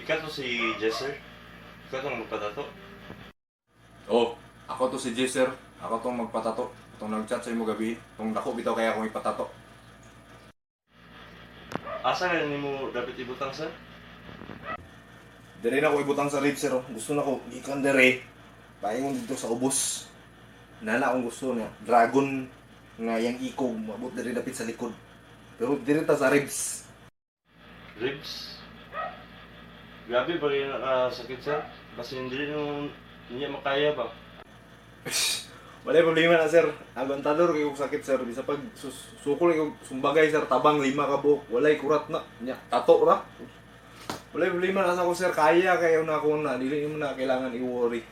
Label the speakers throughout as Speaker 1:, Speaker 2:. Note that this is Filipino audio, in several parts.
Speaker 1: Ikaw to si Jesser? Ikaw to magpatato?
Speaker 2: Oh, ako to si Jesser. Ako tong magpatato. Itong nag-chat sa imo gabi. Itong dako bitaw kaya akong ipatato.
Speaker 1: Asa nga ni mo dapat ibutang sir?
Speaker 2: Dire na ako ibutang sa rib, sir. Gusto na ko ikan dire. Paingon dito sa ubos. Nana akong gusto niya. Dragon nga yang ikog. Mabot dire dapit sa likod. Pero dire ta sa ribs.
Speaker 1: Ribs? Grabe ba rin nakasakit sir? Kasi hindi nyo niya makaya ba?
Speaker 2: Wala problema na, sir. Agantador kayo sakit, sir. Bisa pag sukol kayo sumbagay, sir. Tabang 5 ka buhok. Walay kurat na. Nya, tato ra. Wala problema na sa ko, sir. Kaya kayo na ako na. Dili mo na kailangan i-worry.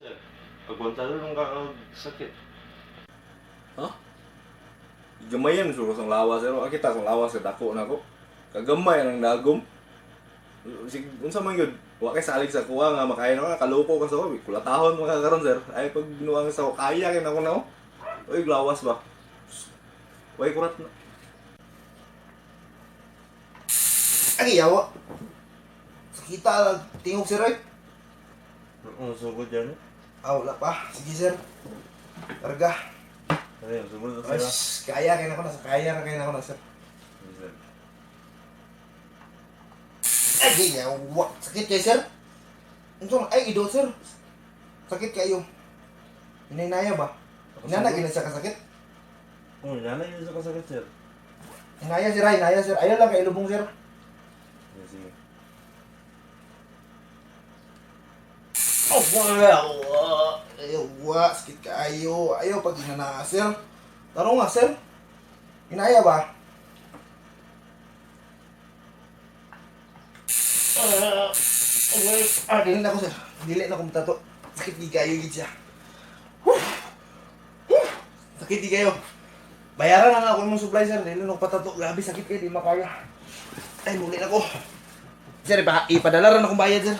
Speaker 1: Sir, pagbuntalo nung kakasakit.
Speaker 2: Ha? Gamayan suro sang lawas, sir. Kita sang lawas, sir. Dako na ko. Kagamay ang dagom. Sig unsa man gyud, wa kay salig sa kuha nga makayo na kaloko ka sa ko, kulatahon mga karon, sir. Ay pag binuang sa ko, kaya kay nako na ko. Oy lawas ba? Way kurat na. Ay yawa. Sakita lang tingog, sir.
Speaker 1: Oo, sugod yan eh.
Speaker 2: Wala pa. Sige, sir. Karga.
Speaker 1: Ayun, sugod na
Speaker 2: Ay,
Speaker 1: sila.
Speaker 2: kaya kay nako na, kaya na kay nako na, sir. Ay, yawa. Sakit kayo, sir? Ay, idol, sir. Sakit kayo. Inainaya ba? Inana, siya kasakit?
Speaker 1: Oo, nanay yun sa kasakit sir.
Speaker 2: Inaya, sir. Inaya, sir. Ayaw lang kay lubong, sir.
Speaker 1: Sige.
Speaker 2: Oh, wow. Ayaw, sakit kayo. Ayaw pag inana, sir. Tanong nga, sir. Inaya ba? Dili na ko, sir. Dili na ko matato. Sakit di kayo, gid siya. Sakit di kayo. Bayaran na nga ako yung supply, sir. Dili na ko patato. Grabe, sakit kayo. Di makaya. Ay, muli na ko. Sir, ipadala rin akong bayad, sir.